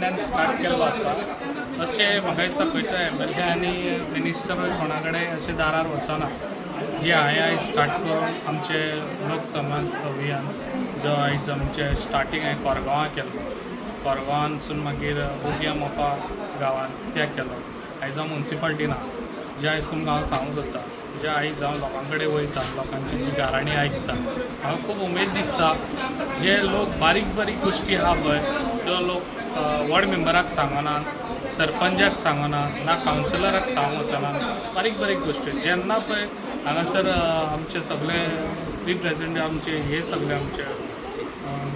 पेडण्यान start केल्लो आसा। अशें म्हाका दिसता खंयचो MLA आनी मिनिस्टर कोणा कडेन अशें दारार वचना, जे हांवें आयज स्टार्ट करून आमचे लोकसमाज अभियान जो आयज आमचे स्टार्टींग हांवें कोरगांवां केल्लो, कोरगांवांसून मागीर बोगया मोपा गांवांत त्या केलो। आयज हांव मुन्सिपाल्टी ना, जे आयज तुमकां हांव सांगूंक सोदतां, जे आयज हांव लोकां कडेन वयता, लोकांची जी गाराणी आयकता, म्हाका खूब उमेद दिसता। जे लोक बारीक बारीक गोश्टी आहा पळय, त्यो लोक वॉर्ड मेंबराक सांगना, सरपंचाक सांगना, ना कावन्सिलराक सांगूंक वचना, बारीक बारीक गोश्टी जेन्ना पळय हांगासर आमचे सगळे रिप्रेझेंटेटिव्ह आमचे हे सगळे आमचे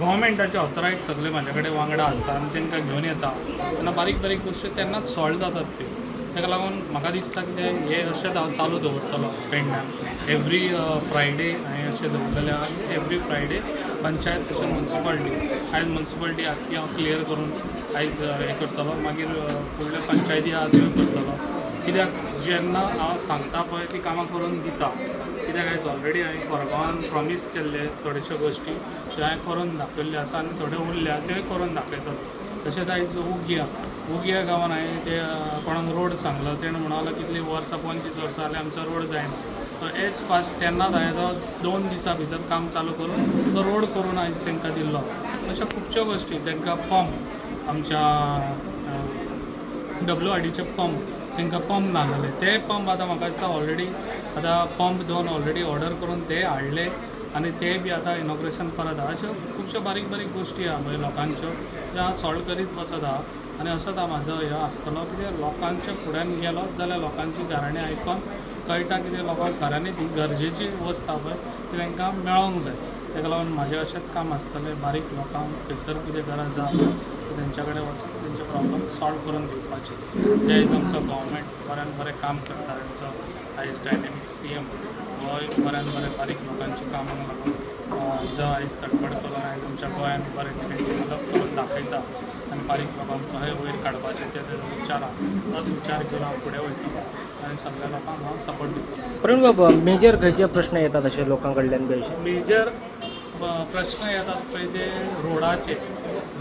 गव्हर्मेंटाचे ऑथरायज सगळे म्हाजे कडेन वांगडा आसता आनी तांकां घेवन येता तेन्ना बारीक बारीक गोश्टी तेन्नाच सॉल्व जातात त्यो। ताका लागून म्हाका दिसता की हे अशेंच हांव चालू दवरतलो पेडण्यान। एवरी फ्रायडे हांवें अशें दवरलेलें आहा की एवरी फ्रायडे पंचायत तशें मुन्सिपाल्टी, आयज मुन्सिपाल्टी आख्खी हांव क्लियर करून आयज हें करतलो, मागीर फुडले पंचायती आहा त्यो करतलो। कित्याक जेन्ना हांव सांगता पळय ती कामां करून दिता, कित्याक आयज ऑलरेडी हांवें कोरगांवान प्रॉमीस केल्ले थोड्योश्यो गोश्टी त्यो हांवें करून दाखयल्ल्यो आसा आनी थोड्यो उरल्या त्योय करून दाखयतलो। तशेंच आयज उगिया गांवांत हांवें ते कोणाक रोड सांगलो, तेणें म्हणलो कितलीं वर्सां 25 वर्सां जालीं आमचो रोड जायना। एज फास्ट तेन्नाच हांवें तो 2 दिसां भितर काम चालू करून तो रोड करून आयज तांकां दिल्लो। अश्यो खुबश्यो गोश्टी, तांकां पंप, आमच्या WRDचे पंप, तांकां पंप नासलेले, ते पंप आतां म्हाका दिसता ऑलरेडी आतां पंप 2 ऑलरेडी ऑर्डर करून ते हाडले आनी ते बी आतां इनॉग्रेशन परत आहा। अश्यो खुबश्यो बारीक बारीक गोश्टी आहा पळय लोकांच्यो, त्यो हांव सॉल्व करीत वचत आहा आनी असोच हांव म्हाजो हे आसतलो, कित्याक लोकांच्या फुड्यान गेलो जाल्यार लोकांची गाराणी आयकून कळटा कितें लोकांक घरांनी ती गरजेची वस्त आहा पळय ती तांकां मेळोंक जाय। ताका लागून म्हाजें अशेंच काम आसतलें, बारीक लोकांक खंयसर कितें गरज आहा तेंच्या कडेन वचून तेंचे प्रॉब्लम सॉल्व करून दिवपाचे। जे आयज आमचो गव्हर्मेंट बऱ्यान बरें काम करता, आमचो आयज डायनेमीक CM होय बऱ्यान बरें बारीक लोकांची कामांक लागून जो आयज तडफड करून आयज आमच्या गोंयांत बरें कितें डेवलप करून दाखयता आनी बारीक लोकांक कशें वयर काडपाचें तेजो विचार आहा, तोच विचार घेवन हांव फुडें वयतलो आनी सगळ्या लोकांक हांव सपोर्ट दितलो। प्रवीण बाबा, मेजर खंयचे प्रश्न येतात अशे लोकां कडल्यान बी अशे? मेजर प्रश्न येतात पळय ते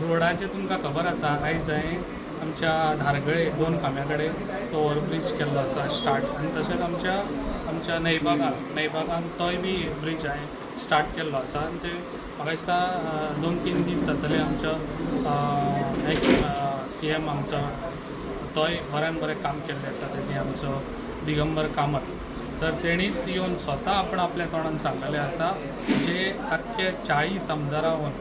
रोडाचे तुमकां खबर आसा, आयज हांवें आमच्या धारगळे 2 खांब्या कडेन तो ओवरब्रीज केल्लो आसा स्टार्ट, आनी तशेंच आमच्या नैबागान तोय बी ब्रीज हांवें स्टार्ट केल्लो आसा आनी ते म्हाका दिसता 2-3 दीस जातले। आमच्या CM आमचो तोय बऱ्यान बरें काम केल्लें आसा तेणी, आमचो दिगंबर कामत सर, तेणीच येवन स्वता आपल्या तोंडान सांगलेलें आसा जे आख्खे 40 आमदारांवन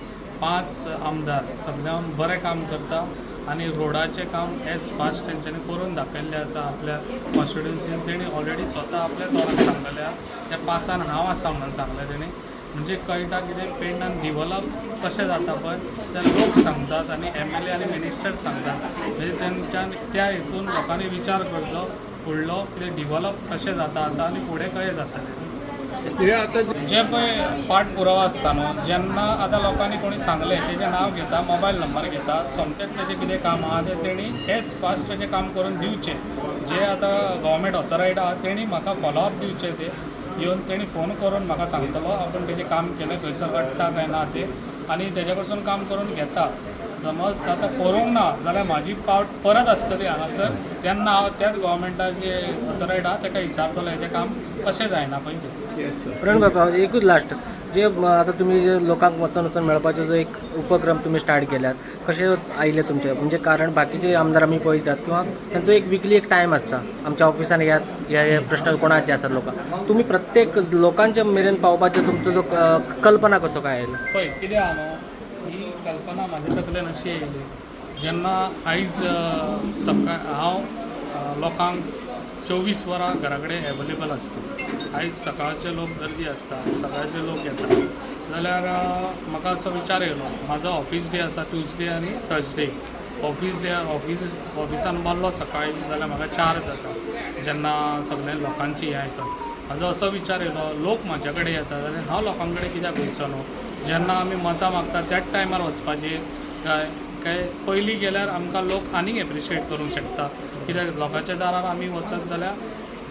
5 आमदार सगळ्यांक बरें काम करता आनी रोडाचें काम एज फास्ट तेंच्यांनी करून दाखयल्लें आसा आपल्या कॉन्स्टिट्युएन्सीन। तेणी ऑलरेडी स्वता आपल्या तोंडान सांगलेलें आहा, त्या 5 हांव आसा म्हणून सांगलें तेणी। म्हणजे कळटा कितें पेडण्यान डिवलप कशें जाता पळय ते लोक सांगतात आनी MLA आनी मिनिस्टर सांगतात, म्हणजे तेंच्यान त्या हितून लोकांनी विचार करचो फुडलो कितें डिवलप कशें जाता आतां आनी फुडें कशें जातलें। जे पळय पाठ पुरावो आसता न्हू, जेन्ना आतां लोकांनी कोणी सांगलें तेजें नांव घेता, मोबायल नंबर घेता, सोमतेंच तेजें कितें काम आहा तें तेणी एज फास्ट तेजें काम करून दिवचें। जे आतां गव्हर्मेंट ऑथरायड आहा तेणी म्हाका फॉलोअप दिवचें, ते येवन तेणी फोन करून म्हाका सांगतलो आपूण तेजें काम केलें खंयसर घडटा काय ना तें, आनी तेजे कडसून काम करून घेता। समज आतां करूंक ना जाल्यार म्हाजी पावट परत आसतली हांगासर, तेन्ना हांव त्याच गव्हर्मेंटाचे ऑथरायड आहा ताका विचारतलो हेजें काम कशें जायना पळय तें। प्रवीण बाबा, एकूच लास्ट, जे आता तुम्ही जे लोकांक वचून मेळपाचो जो एक उपक्रम तुम्ही स्टार्ट केल्यात, कशे आयले तुमचे? म्हणजे कारण बाकीचे आमदार आमी पळयतात किंवा त्यांचो एक विकली एक टायम आसता, आमच्या ऑफिसान हे प्रश्न कोणाचे आसात लोकांक, तुम्ही प्रत्येक लोकांच्या मेरेन पावपाचे तुमचो जो कल्पना कसो काय आयलो? पळय कितें आहा न्हू, ही कल्पना म्हाजे तकलेन अशी येयली जेन्ना आयज हांव लोकांक 24 वरां घरा कडेन एवेलेबल आसता। आयज सकाळचे लोक गर्दी आसता, सकाळचे लोक येता जाल्यार म्हाका असो विचार येयलो, म्हाजो ऑफिस डे आसा ट्युजडे आनी थर्सडे। ऑफिसान मारलो सकाळी जाल्यार म्हाका 4 जाता जेन्ना सगळ्या लोकांची हें आयकून। म्हाजो असो विचार येयलो, लोक म्हाजे कडेन येता जाल्यार हांव लोकां कडेन कित्याक वयचो न्हू? जेन्ना आमी मतां मागता त्याच टायमार वचपाचें काय पयलीं गेल्यार आमकां लोक आनीक एप्रिशिएट करूंक शकता, कित्याक लोकांच्या दारार आमी वचत जाल्यार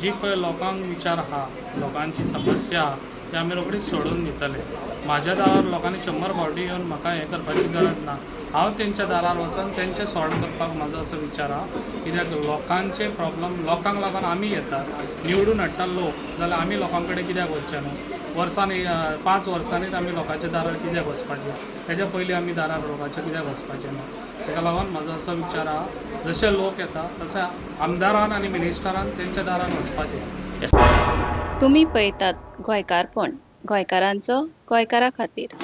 जी पळय लोकांक विचार आहा, लोकांची समस्या आहा ते आमी रोखडीच सोडून दितले. म्हाज्या दारार लोकांनी 100 फावटी येवन म्हाका हें करपाची गरज ना. हांव तेंच्या दारार वचोन तेंचें सॉल्व करपाक म्हाजो असो विचार आहा. कित्याक लोकांचे प्रॉब्लम लोकांक लागून आमी येतात, निवडून हाडटा लोक, जाल्यार आमी लोकां कडेन कित्याक वचचें न्हू. वर्सांनी 5 वर्सांनीच आमी लोकांच्या दारार कित्याक वचपाचें, तेज्या पयलीं आमी दारार लोकांच्या कित्याक वचपाचें न्हू. ताका लागून म्हाजो असो विचार आहा, जशे लोक येता तशे आमदारान आनी मिनिस्टरान तेंच्या दारान वचपाचें. तुम्ही पळयतात गोंयकारपण, गोंयकारांचो गोंयकारा खातीर.